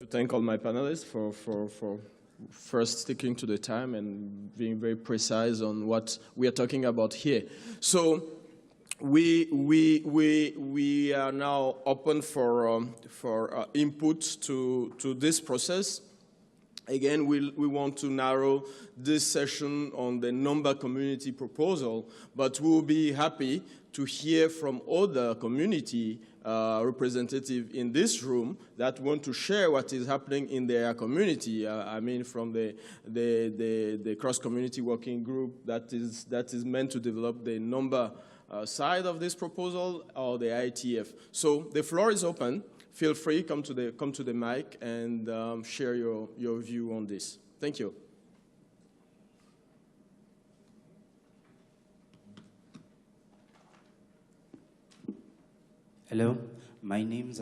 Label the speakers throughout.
Speaker 1: To thank all my panelists for first sticking to the time and being very precise on what we are talking about here. So we are now open for input to this process. Again, we want to narrow this session on the number community proposal, but we'll be happy to hear from other community representatives in this room that want to share what is happening in their community. I mean, from the cross-community working group that is meant to develop the number side of this proposal, or the ITF. So the floor is open. Feel free, come to the mic and share your view on this. Thank you.
Speaker 2: Hello, my name's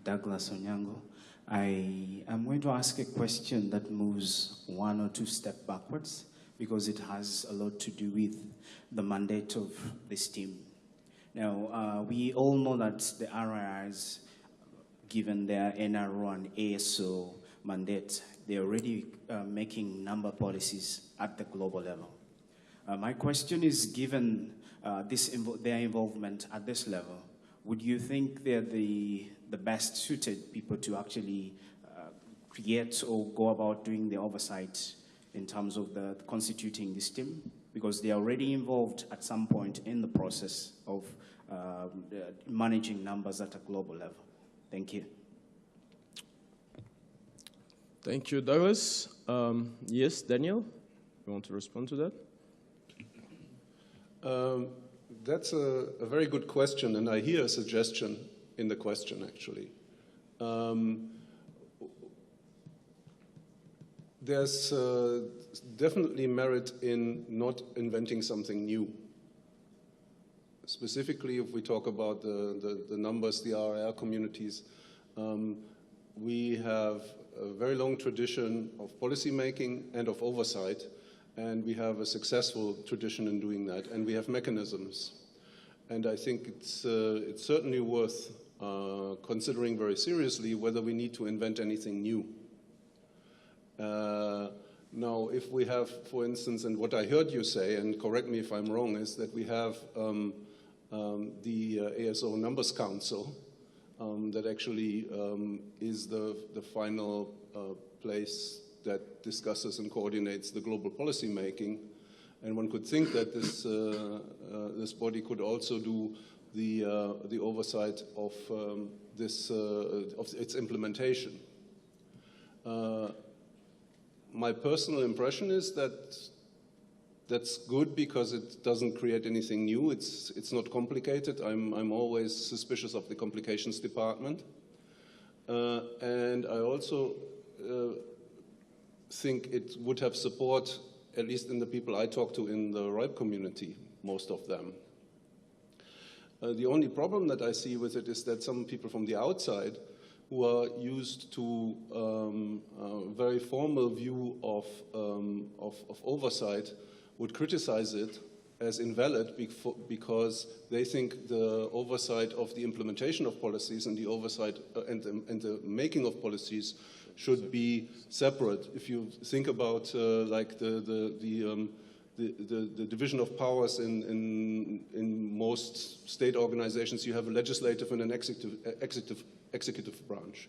Speaker 2: Douglas Onyango. I am going to ask a question that moves one or two steps backwards because it has a lot to do with the mandate of this team. Now, we all know that the RIRs, given their NRO and ASO mandate, they're already making number policies at the global level. My question is, given their involvement at this level, would you think they're the best suited people to actually create or go about doing the oversight in terms of the constituting this team? Because they're already involved at some point in the process of managing numbers at a global level. Thank you.
Speaker 1: Thank you, Douglas. Yes, Daniel, you want to respond to that?
Speaker 3: That's a very good question, and I hear a suggestion in the question, actually. There's definitely merit in not inventing something new. Specifically, if we talk about the numbers, the RIR communities, we have a very long tradition of policy making and of oversight, and we have a successful tradition in doing that, and we have mechanisms. And I think it's certainly worth considering very seriously whether we need to invent anything new. Now, if we have, for instance, and what I heard you say, and correct me if I'm wrong, is that we have the ASO Numbers Council that actually is the final place that discusses and coordinates the global policy making. And one could think that this body could also do the oversight of its implementation. My personal impression is that that's good because it doesn't create anything new. It's not complicated. I'm always suspicious of the complications department, and I also think it would have support, at least in the people I talk to in the RIPE community, most of them. The only problem that I see with it is that some people from the outside who are used to a very formal view of oversight would criticize it as invalid because they think the oversight of the implementation of policies and the oversight and the making of policies should be separate. If you think about like the division of powers in most state organizations, you have a legislative and an executive branch.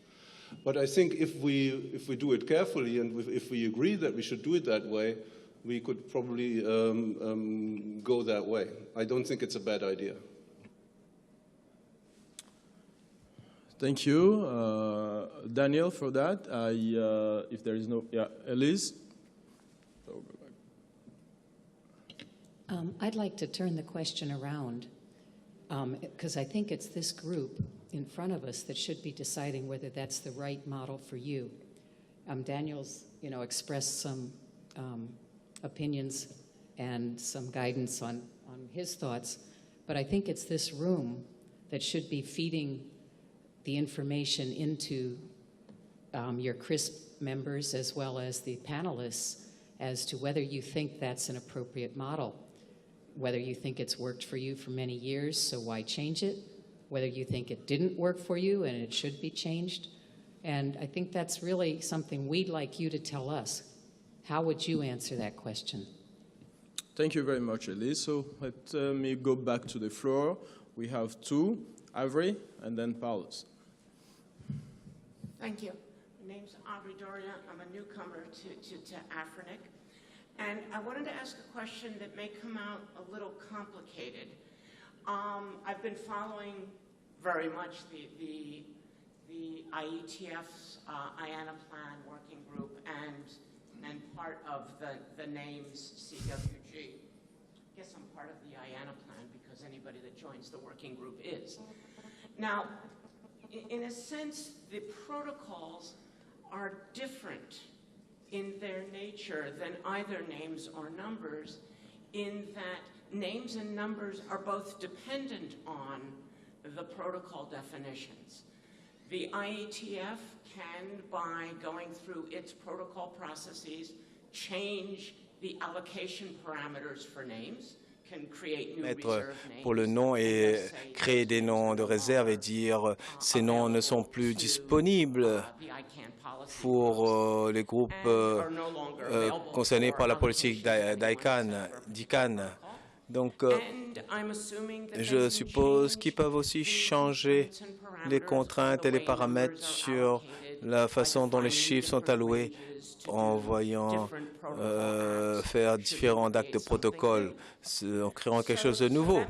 Speaker 3: But I think if we do it carefully and if we agree that we should do it that way, we could probably go that way. I don't think it's a bad idea.
Speaker 1: Thank you, Daniel, for that. If there is no, yeah, Elise?
Speaker 4: I'd like to turn the question around because I think it's this group in front of us that should be deciding whether that's the right model for you. Daniel's, expressed some opinions and some guidance on his thoughts, but I think it's this room that should be feeding the information into your CRISP members as well as the panelists as to whether you think that's an appropriate model, whether you think it's worked for you for many years, so why change it, whether you think it didn't work for you and it should be changed, And I think that's really something we'd like you to tell us. How would you answer that question?
Speaker 1: Thank you very much, Elise. So let me go back to the floor. We have two, Avery and then Paulus.
Speaker 5: Thank you. My name's Audrey Doria. I'm a newcomer to Afrinic. And I wanted to ask a question that may come out a little complicated. I've been following very much the IETF's IANA Plan Working Group and part of the names CWG. I guess I'm part of the IANA Plan because anybody that joins the working group is. Now, in a sense, the protocols are different in their nature than either names or numbers, in that names and numbers are both dependent on the protocol definitions. The IETF can, by going through its protocol processes, change the allocation parameters for names, can create new reserve names,
Speaker 6: pour le nom et créer des noms de réserve et dire ces noms ne sont plus disponibles pour les groupes concernés par la politique d'ICANN. Donc, je suppose qu'ils peuvent aussi changer les contraintes et les paramètres sur la façon dont les chiffres sont alloués en voyant faire différents actes de protocole, en créant quelque chose de nouveau.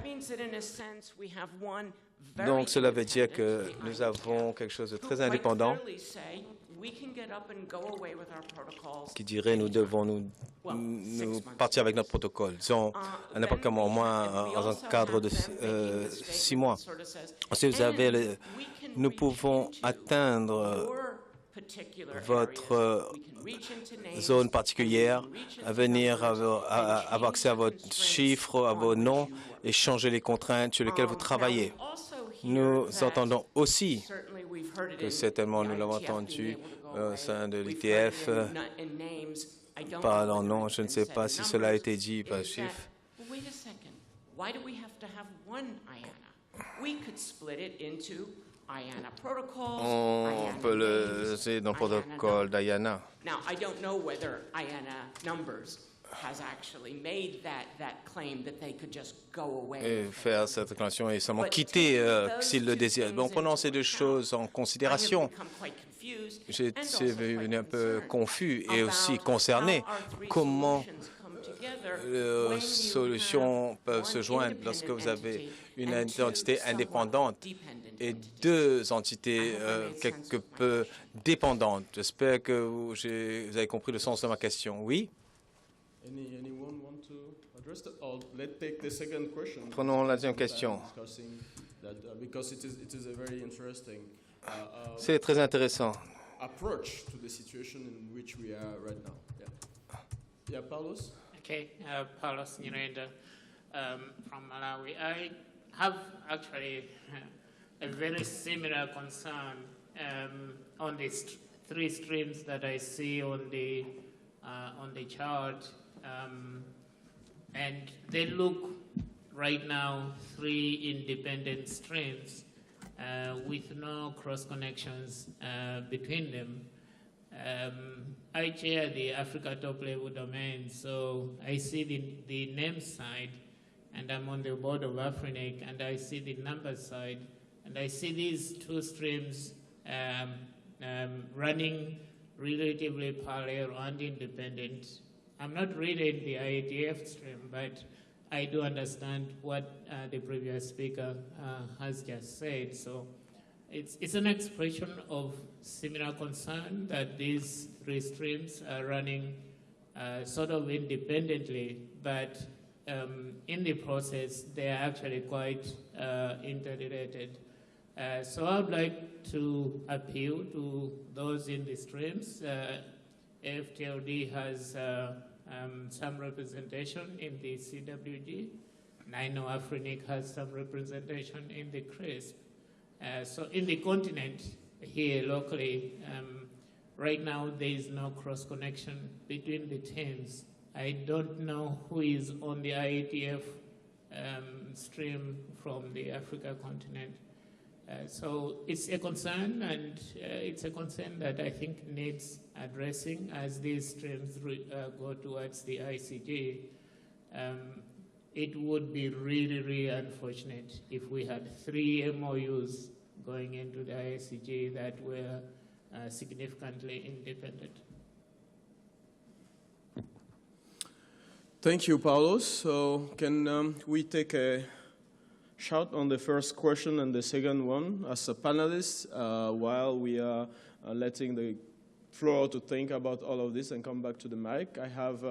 Speaker 6: Donc, cela veut dire que nous avons quelque chose de très indépendant qui dirait nous devons nous partir avec notre protocole, disons à n'importe quel moment, au moins dans un cadre de 6 mois. Si vous avez nous pouvons atteindre votre zone particulière, à venir avoir accès à vos chiffres, à vos noms et changer les contraintes sur lesquelles vous travaillez. Nous entendons aussi que certainement nous l'avons entendu au sein de l'ITF par leur nom. Je ne sais pas si cela a été dit par chiffre. On peut le faire dans le protocole d'IANA. Et faire cette déclaration et seulement quitter s'il le désire. Bon, prenons ces deux choses en considération. J'ai devenu un peu confus et aussi concerné. Comment les solutions peuvent se joindre lorsque vous avez une entité indépendante et deux entités quelque peu dépendantes? J'espère que vous avez compris le sens de ma question. Oui? Prenons la deuxième question. C'est très intéressant.
Speaker 1: Paulus?
Speaker 7: Okay, Paulus Nyirenda from Malawi. I have actually a very similar concern on these three streams that I see on the chart, and they look right now three independent streams with no cross connections between them. I chair the Africa top level domain, so I see the name side, and I'm on the board of Afrinic, and I see the number side, and I see these two streams running relatively parallel and independent. I'm not reading the IETF stream, but I do understand what the previous speaker has just said. So it's an expression of similar concern that these three streams are running sort of independently, but in the process, they are actually quite interrelated. So I would like to appeal to those in the streams. FTLD has some representation in the CWG, and I know Afrinic has some representation in the CRISP. So in the continent here locally, right now there is no cross-connection between the teams. I don't know who is on the IETF stream from the Africa continent. So it's a concern, and it's a concern that I think needs addressing as these streams go towards the ICJ. It would be really, really unfortunate if we had 3 MOUs going into the ICJ that were significantly independent.
Speaker 1: Thank you, Paulo. So can we take a shot on the first question and the second one as a panelist while we are letting the floor to think about all of this and come back to the mic? I have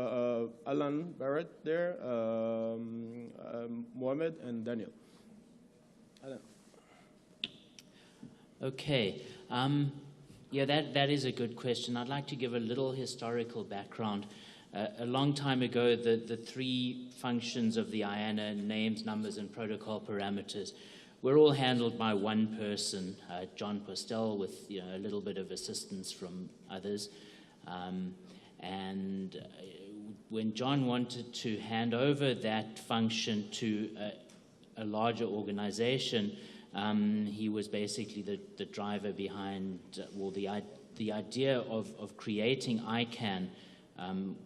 Speaker 1: Alan Barrett there, Mohammed, and Daniel. Alan.
Speaker 8: Okay. Yeah, that is a good question. I'd like to give a little historical background. A long time ago, the 3 functions of the IANA, names, numbers, and protocol parameters, were all handled by one person, John Postel, with a little bit of assistance from others. And when John wanted to hand over that function to a larger organization, he was basically the driver behind, well, the idea of creating ICANN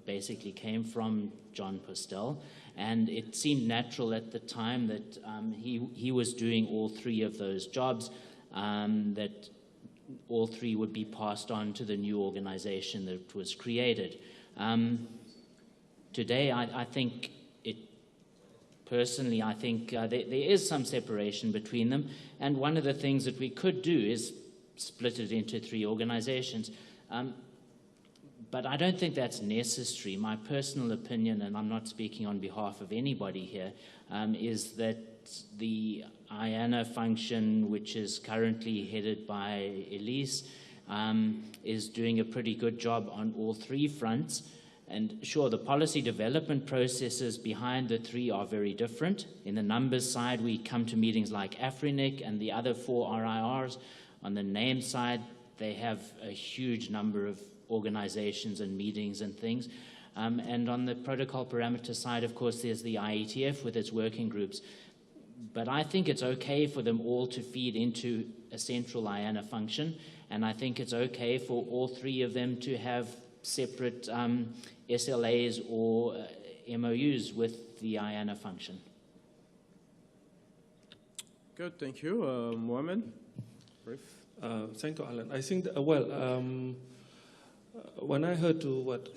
Speaker 8: basically came from John Postel, and it seemed natural at the time that he was doing all 3 of those jobs, that all 3 would be passed on to the new organization that was created. Today, I think personally, I think there is some separation between them, and one of the things that we could do is split it into 3 organizations. But I don't think that's necessary. My personal opinion, and I'm not speaking on behalf of anybody here, is that the IANA function, which is currently headed by Elise, is doing a pretty good job on all 3 fronts. And sure, the policy development processes behind the 3 are very different. In the numbers side, we come to meetings like AFRINIC and the other 4 RIRs. On the name side, they have a huge number of organizations and meetings and things. And on the protocol parameter side, of course, there's the IETF with its working groups. But I think it's okay for them all to feed into a central IANA function, and I think it's okay for all 3 of them to have separate SLAs or MOUs with the IANA function.
Speaker 1: Good, thank you. Mohammed? Brief.
Speaker 9: Thank you, Alan. I think, when I heard to what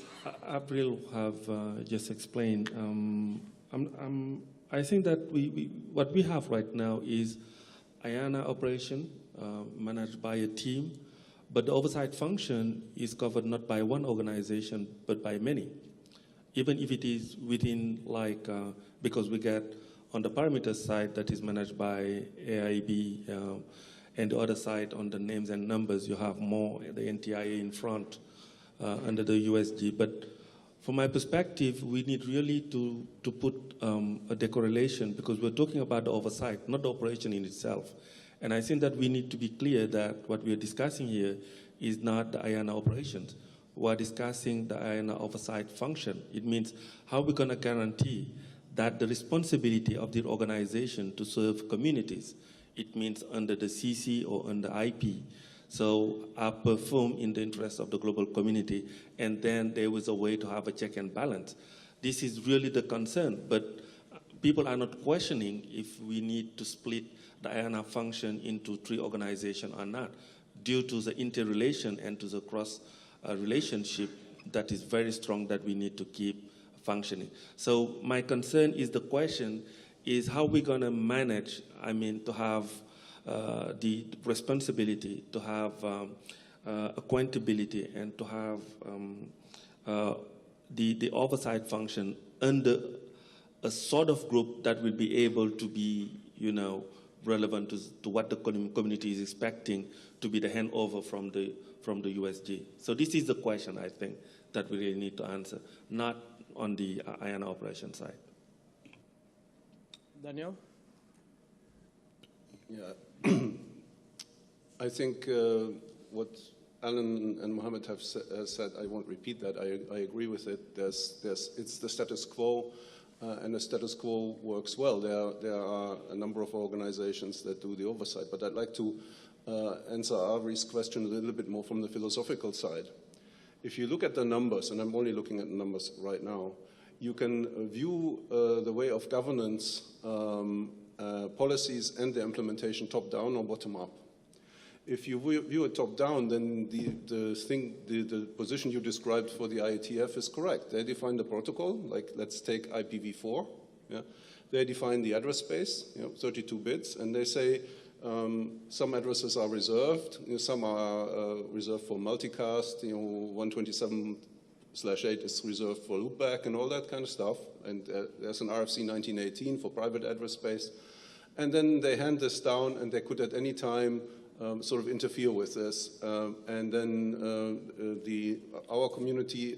Speaker 9: April have just explained, I think that what we have right now is IANA operation managed by a team, but the oversight function is covered not by one organization, but by many. Even if it is within, because we get on the parameter side that is managed by AIB, and the other side on the names and numbers, you have more the NTIA in front under the USG. But from my perspective, we need really to put a decorrelation, because we're talking about the oversight, not the operation in itself. And I think that we need to be clear that what we are discussing here is not the IANA operations. We're discussing the IANA oversight function. It means how we're going to guarantee that the responsibility of the organization to serve communities, it means under the CC or under IP, so are performed in the interest of the global community, and then there was a way to have a check and balance. This is really the concern, but people are not questioning if we need to split the IANA function into 3 organizations or not, due to the interrelation and to the cross relationship that is very strong that we need to keep functioning. So my concern is the question is how we're going to manage, to have the responsibility, to have accountability, and to have the oversight function under a sort of group that will be able to be, relevant to what the community is expecting to be the handover from the USG. So this is the question, I think, that we really need to answer, not on the IANA operation side.
Speaker 1: Daniel?
Speaker 3: Yeah. I think what Alan and Mohammed have said, I won't repeat that. I agree with it. It's the status quo. and the status quo works well. There are a number of organizations that do the oversight, but I'd like to answer Avri's question a little bit more from the philosophical side. If you look at the numbers, and I'm only looking at the numbers right now, you can view the way of governance, policies, and the implementation top-down or bottom-up. If you view it top-down, then the position you described for the IETF is correct. They define the protocol, like let's take IPv4. Yeah? They define the address space, 32 bits, and they say some addresses are reserved, some are reserved for multicast, 127/8 is reserved for loopback and all that kind of stuff. And there's an RFC 1918 for private address space. And then they hand this down, and they could at any time sort of interfere with this. And then our community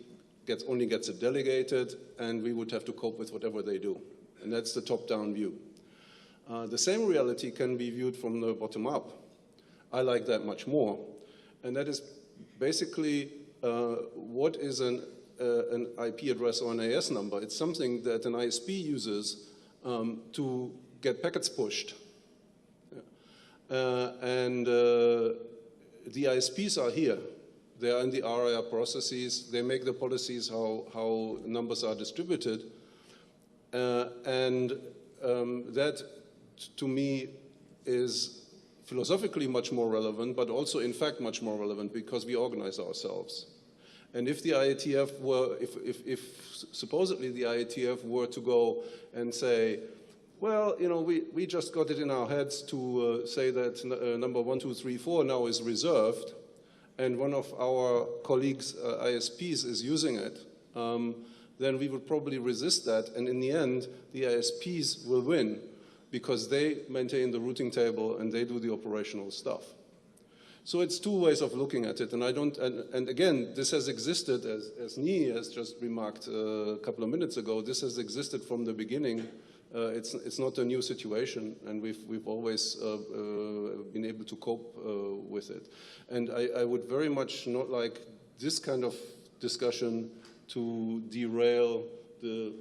Speaker 3: only gets it delegated, and we would have to cope with whatever they do. And that's the top-down view. The same reality can be viewed from the bottom-up. I like that much more. And that is basically what is an IP address or an AS number? It's something that an ISP uses to get packets pushed. And the ISPs are here. They are in the RIR processes. They make the policies how numbers are distributed. And that, to me, is philosophically much more relevant, but also in fact much more relevant because we organize ourselves. And if the IETF were, if supposedly the IETF were to go and say, well, we just got it in our heads to say that number 1, 2, 3, 4 now is reserved, and one of our colleagues, ISPs, is using it, then we would probably resist that, and in the end, the ISPs will win because they maintain the routing table and they do the operational stuff. So it's two ways of looking at it, and and again, this has existed, as Nii has just remarked a couple of minutes ago, this has existed from the beginning. It's not a new situation, and we've always been able to cope with it. And I would very much not like this kind of discussion to derail the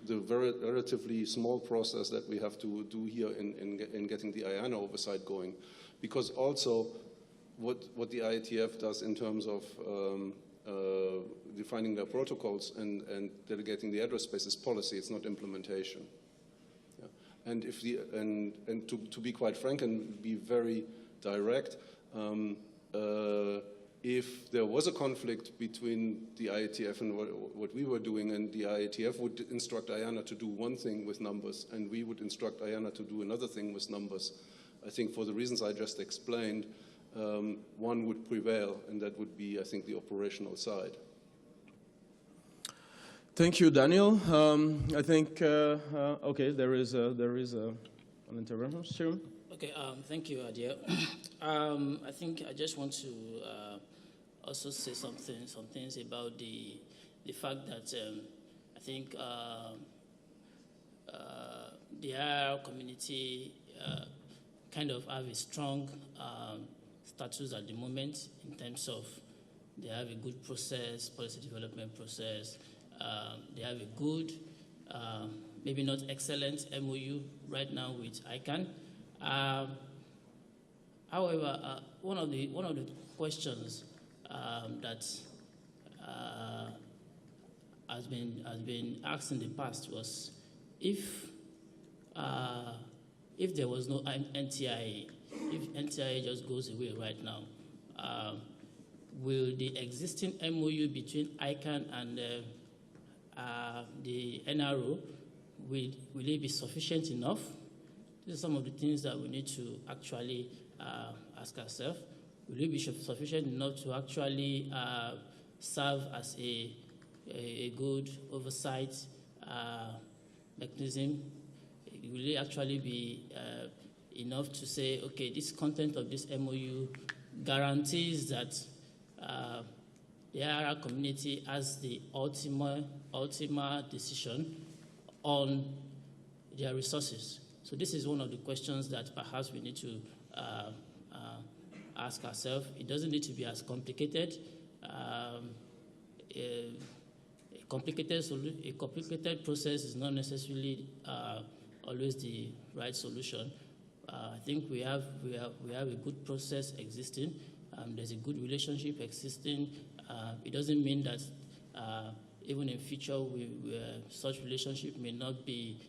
Speaker 3: very relatively small process that we have to do here in getting the IANA oversight going, because also what the IETF does in terms of defining their protocols and delegating the address space is policy, it's not implementation. Yeah. And to be quite frank and be very direct, if there was a conflict between the IETF and what we were doing, and the IETF would instruct IANA to do one thing with numbers, and we would instruct IANA to do another thing with numbers, I think for the reasons I just explained, one would prevail, and that would be, I think, the operational side.
Speaker 1: Thank you, Daniel. I think, okay, there is an intervention. Sure.
Speaker 10: Okay, thank you, Adia. I think I just want to also say some things about the fact that I think the IR community kind of have a strong status at the moment in terms of they have a good process, policy development process. They have a good, maybe not excellent MOU right now with ICANN. However, one of the questions that has been asked in the past was if there was no NTIA, if NTIA just goes away right now, will the existing MOU between ICANN and the NRO, will it be sufficient enough? These are some of the things that we need to actually ask ourselves. Will it be sufficient enough to actually serve as a good oversight mechanism? Will it actually be enough to say, okay, this content of this MOU guarantees that the IRR community has the ultimate decision on their resources? So this is one of the questions that perhaps we need to ask ourselves. It doesn't need to be as complicated. A a complicated process is not necessarily always the right solution. I think we have a good process existing. There's a good relationship existing. It doesn't mean that even in future such relationship may not be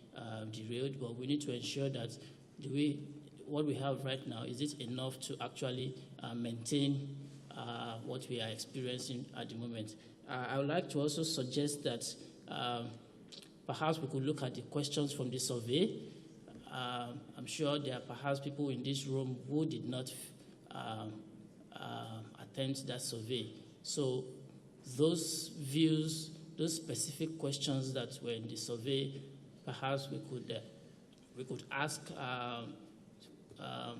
Speaker 10: derailed, but we need to ensure that what we have right now, is it enough to actually maintain what we are experiencing at the moment. I would like to also suggest that perhaps we could look at the questions from the survey. I'm sure there are perhaps people in this room who did not attend that survey. So those views, those specific questions that were in the survey, perhaps we could ask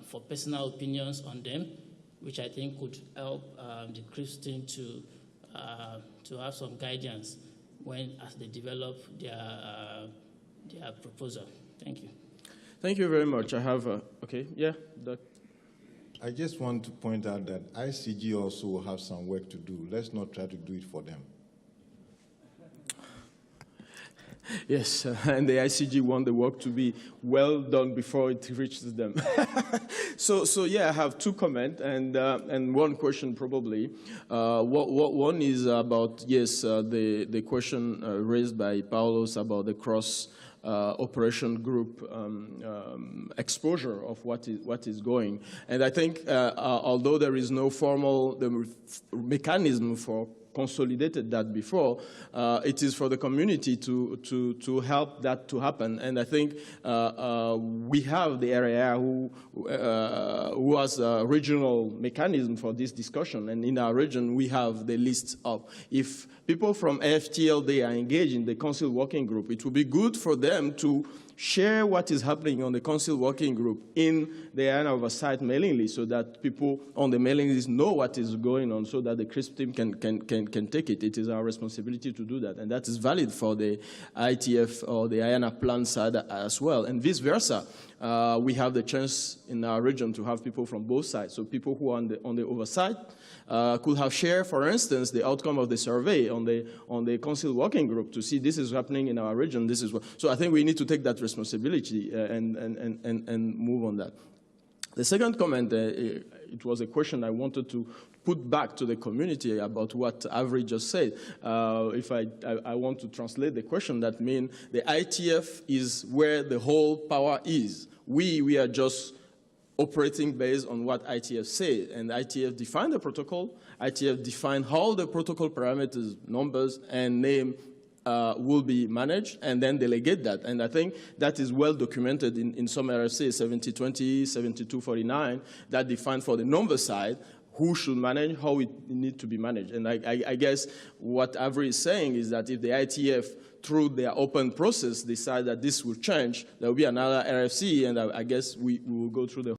Speaker 10: for personal opinions on them, which I think could help the CRIPS team to have some guidance as they develop their proposal. Thank you.
Speaker 1: Thank you very much. I have okay, yeah, Doc.
Speaker 11: I just want to point out that ICG also will have some work to do. Let's not try to do it for them.
Speaker 1: Yes, and the ICG want the work to be well done before it reaches them. So yeah, I have two comments and one question probably. One is about, yes, the question raised by Paulos about the cross operation group exposure of what is going. And I think although there is no formal mechanism for consolidated that before, it is for the community to help that to happen. And I think we have the area who has a regional mechanism for this discussion. And in our region, we have the list of, if people from AFTLD are engaged in the council working group, it would be good for them to share what is happening on the council working group in the IANA oversight mailing list so that people on the mailing list know what is going on so that the CRISP team can take it. It is our responsibility to do that. And that is valid for the ITF or the IANA plan side as well. And vice versa. We have the chance in our region to have people from both sides. So people who are on the oversight could have shared, for instance, the outcome of the survey on the council working group to see this is happening in our region. This is what. So I think we need to take that responsibility and move on that. The second comment, it was a question I wanted to put back to the community about what Avery just said. If I want to translate the question, that means the ITF is where the whole power is. We are just operating based on what ITF said, and ITF defined the protocol. ITF defined how the protocol parameters, numbers, and name will be managed, and then delegate that. And I think that is well documented in some RFC, 7020, 7249, that define for the number side who should manage, how it needs to be managed. And I guess what Avery is saying is that if the ITF, through their open process, decide that this will change, there will be another RFC, and I guess we will go through the